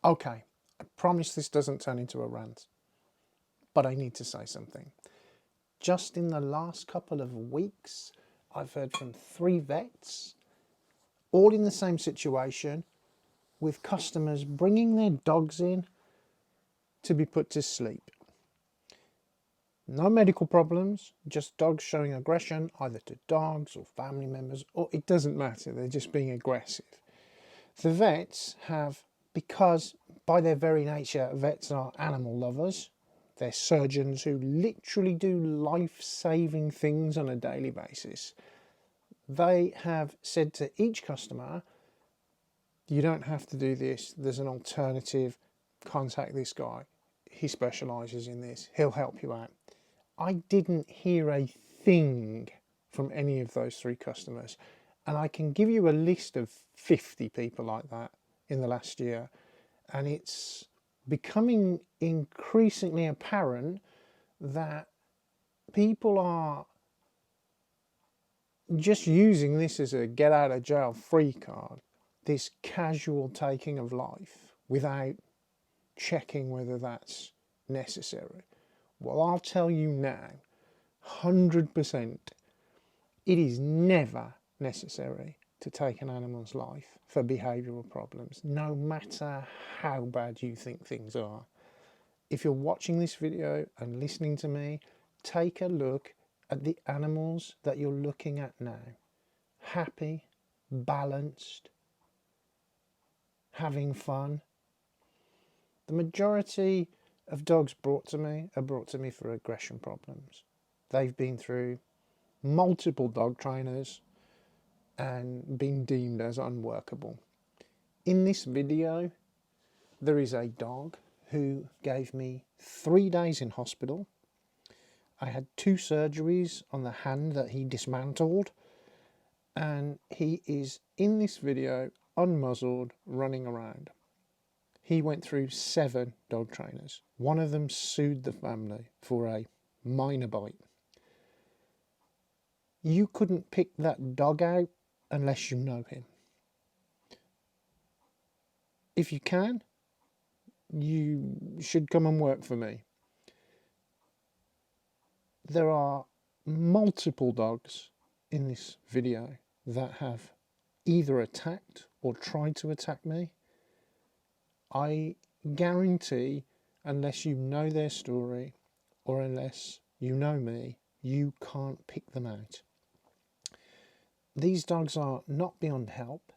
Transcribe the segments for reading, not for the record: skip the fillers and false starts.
Okay, I promise this doesn't turn into a rant, but I need to say something. Just in the last couple of weeks, I've heard from 3 vets, all in the same situation, with customers bringing their dogs in to be put to sleep. No medical problems, just dogs showing aggression, either to dogs or family members, or it doesn't matter, they're just being aggressive. The vets have, because by their very nature, vets are animal lovers, they're surgeons who literally do life-saving things on a daily basis. They have said to each customer, you don't have to do this, there's an alternative, contact this guy, he specialises in this, he'll help you out. I didn't hear a thing from any of those 3 customers, and I can give you a list of 50 people like that in the last year, and it's becoming increasingly apparent that people are just using this as a get out of jail free card, this casual taking of life without checking whether that's necessary. Well, I'll tell you now, 100%, it is never necessary to take an animal's life for behavioural problems, no matter how bad you think things are. If you're watching this video and listening to me, take a look at the animals that you're looking at now. Happy, balanced, having fun. The majority of dogs brought to me are brought to me for aggression problems. They've been through multiple dog trainers and been deemed as unworkable. In this video, there is a dog who gave me 3 days in hospital. I had 2 surgeries on the hand that he dismantled, and he is in this video unmuzzled, running around. He went through 7 dog trainers. One of them sued the family for a minor bite. You couldn't pick that dog out unless you know him. If you can, you should come and work for me. There are multiple dogs in this video that have either attacked or tried to attack me. I guarantee, unless you know their story or unless you know me, you can't pick them out. These dogs are not beyond help,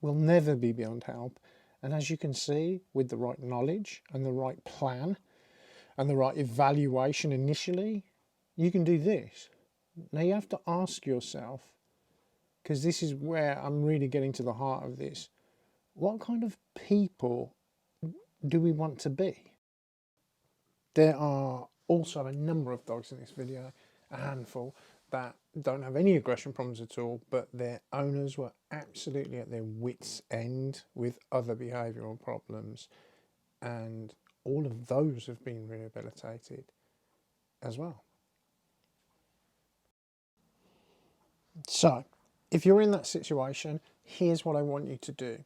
will never be beyond help, and as you can see, with the right knowledge and the right plan and the right evaluation initially, you can do this. Now you have to ask yourself, because this is where I'm really getting to the heart of this, what kind of people do we want to be? There are also a number of dogs in this video, a handful, that don't have any aggression problems at all, but their owners were absolutely at their wits' end with other behavioural problems, and all of those have been rehabilitated as well. So, if you're in that situation, here's what I want you to do.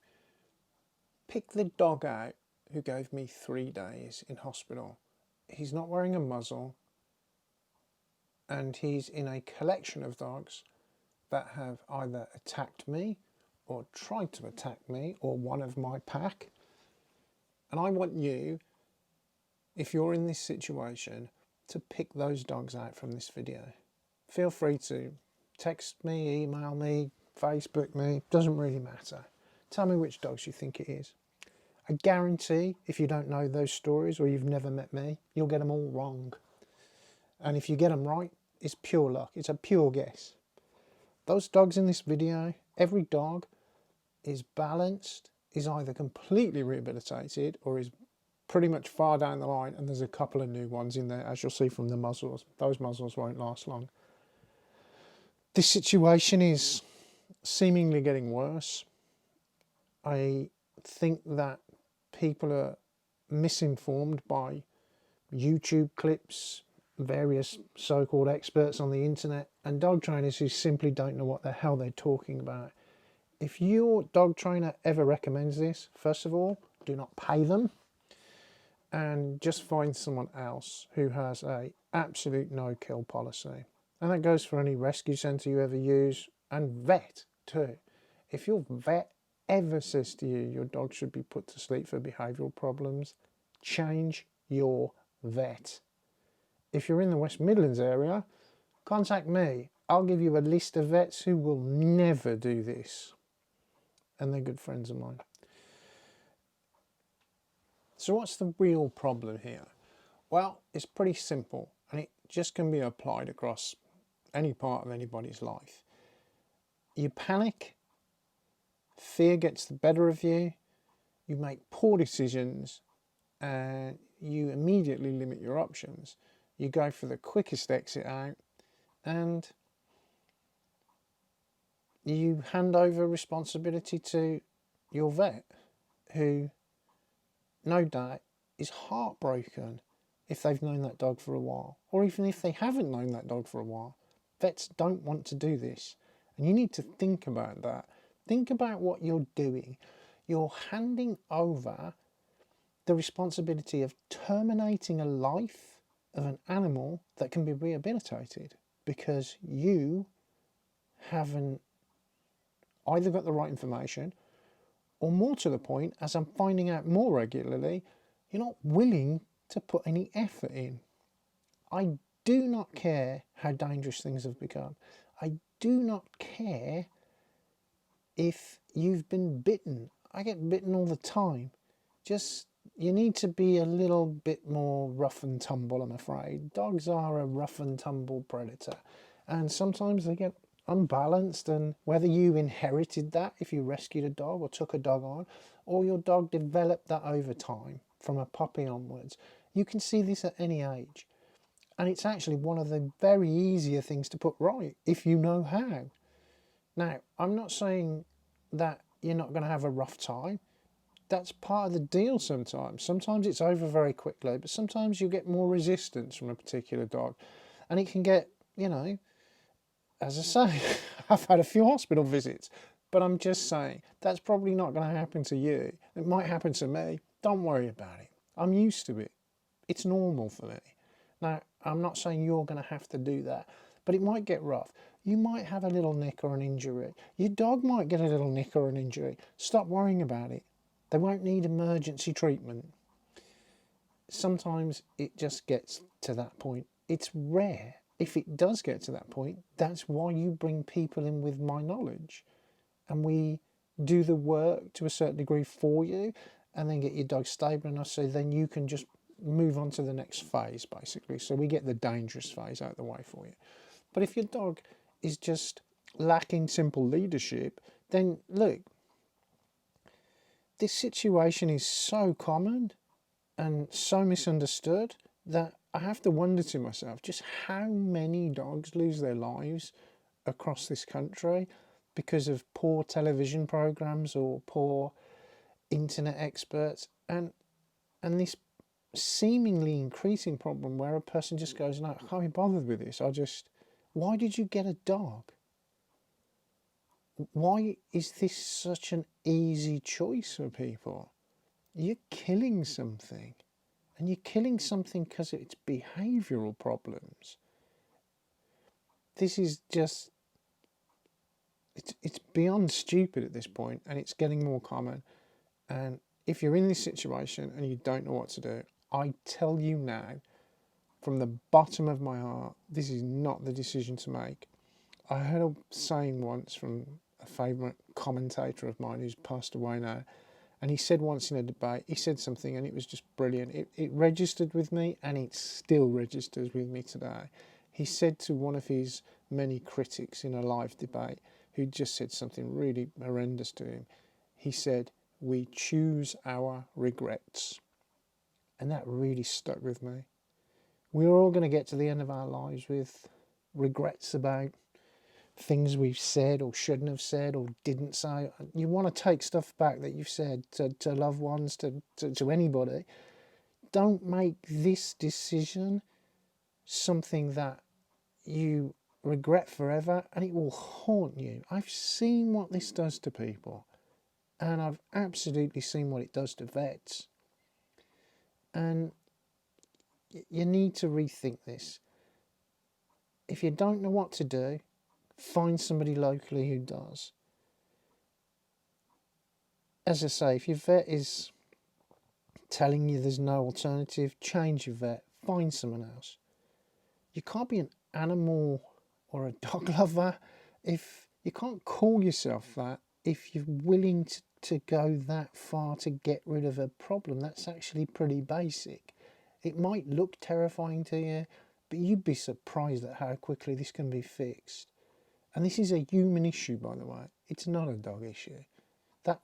Pick the dog out who gave me 3 days in hospital. He's not wearing a muzzle, and he's in a collection of dogs that have either attacked me or tried to attack me or one of my pack. And I want you, if you're in this situation, to pick those dogs out from this video. Feel free to text me, email me, Facebook me, doesn't really matter. Tell me which dogs you think it is. I guarantee if you don't know those stories or you've never met me, you'll get them all wrong. And if you get them right, it's pure luck. It's a pure guess. Those dogs in this video, every dog is balanced, is either completely rehabilitated or is pretty much far down the line, and there's a couple of new ones in there, as you'll see from the muzzles. Those muzzles won't last long. This situation is seemingly getting worse. I think that people are misinformed by YouTube clips, various so-called experts on the internet, and dog trainers who simply don't know what the hell they're talking about. If your dog trainer ever recommends this, first of all, do not pay them, and just find someone else who has a absolute no-kill policy. And that goes for any rescue centre you ever use, and vet too. If your vet ever says to you your dog should be put to sleep for behavioural problems, change your vet. If you're in the West Midlands area, contact me. I'll give you a list of vets who will never do this. And they're good friends of mine. So what's the real problem here? Well, it's pretty simple, and it just can be applied across any part of anybody's life. You panic, fear gets the better of you, you make poor decisions, and you immediately limit your options. You go for the quickest exit out, and you hand over responsibility to your vet, who no doubt is heartbroken if they've known that dog for a while, or even if they haven't known that dog for a while. Vets don't want to do this, and you need to think about that. Think about what you're doing. You're handing over the responsibility of terminating a life of an animal that can be rehabilitated because you haven't either got the right information, or more to the point, as I'm finding out more regularly, you're not willing to put any effort in. I do not care how dangerous things have become. I do not care if you've been bitten. I get bitten all the time. Just, you need to be a little bit more rough and tumble, I'm afraid. Dogs are a rough and tumble predator. And sometimes they get unbalanced, and whether you inherited that if you rescued a dog or took a dog on, or your dog developed that over time from a puppy onwards, you can see this at any age. And it's actually one of the very easier things to put right if you know how. Now, I'm not saying that you're not going to have a rough time. That's part of the deal sometimes. Sometimes it's over very quickly, but sometimes you get more resistance from a particular dog. And it can get, you know, as I say, I've had a few hospital visits, but I'm just saying that's probably not going to happen to you. It might happen to me. Don't worry about it. I'm used to it. It's normal for me. Now, I'm not saying you're going to have to do that, but it might get rough. You might have a little nick or an injury. Your dog might get a little nick or an injury. Stop worrying about it. They won't need emergency treatment. Sometimes it just gets to that point. It's rare. If it does get to that point, that's why you bring people in with my knowledge, and we do the work to a certain degree for you, and then get your dog stable enough so then you can just move on to the next phase, basically. So we get the dangerous phase out of the way for you. But if your dog is just lacking simple leadership, then look, this situation is so common and so misunderstood that I have to wonder to myself just how many dogs lose their lives across this country because of poor television programs or poor internet experts, and this seemingly increasing problem where a person just goes, no, I can't be bothered with this. Why did you get a dog? Why is this such an easy choice for people? You're killing something. And you're killing something because it's behavioural problems. This is just, it's beyond stupid at this point, and it's getting more common. And if you're in this situation and you don't know what to do, I tell you now, from the bottom of my heart, this is not the decision to make. I heard a saying once from a favourite commentator of mine who's passed away now, and he said once in a debate, he said something and it was just brilliant. It registered with me, and it still registers with me today. He said to one of his many critics in a live debate, who just said something really horrendous to him, he said, "We choose our regrets." And that really stuck with me. We're all going to get to the end of our lives with regrets about things we've said or shouldn't have said or didn't say. You want to take stuff back that you've said to loved ones, to anybody. Don't make this decision something that you regret forever, and it will haunt you. I've seen what this does to people, and I've absolutely seen what it does to vets. And you need to rethink this. If you don't know what to do, find somebody locally who does. As I say, if your vet is telling you there's no alternative, change your vet, find someone else. You can't be an animal or a dog lover if you can't call yourself that if you're willing to go that far to get rid of a problem. That's actually pretty basic. It might look terrifying to you, but you'd be surprised at how quickly this can be fixed. And this is a human issue, by the way. It's not a dog issue. That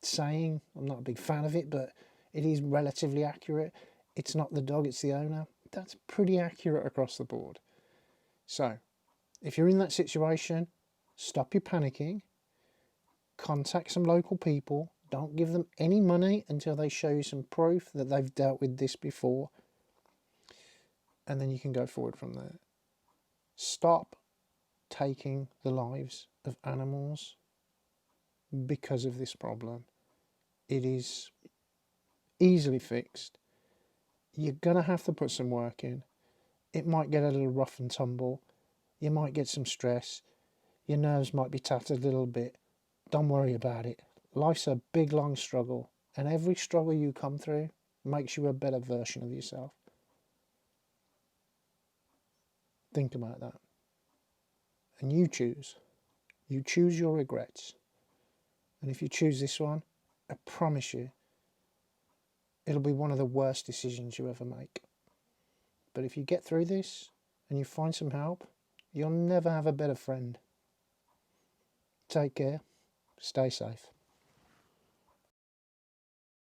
saying, I'm not a big fan of it, but it is relatively accurate. It's not the dog, it's the owner. That's pretty accurate across the board. So, if you're in that situation, stop your panicking, contact some local people, don't give them any money until they show you some proof that they've dealt with this before, and then you can go forward from there. Stop taking the lives of animals because of this problem. It is easily fixed. You're going to have to put some work in. It might get a little rough and tumble. You might get some stress. Your nerves might be tattered a little bit. Don't worry about it. Life's a big, long struggle, and every struggle you come through makes you a better version of yourself. Think about that. And you choose. You choose your regrets. And if you choose this one, I promise you, it'll be one of the worst decisions you ever make. But if you get through this and you find some help, you'll never have a better friend. Take care. Stay safe.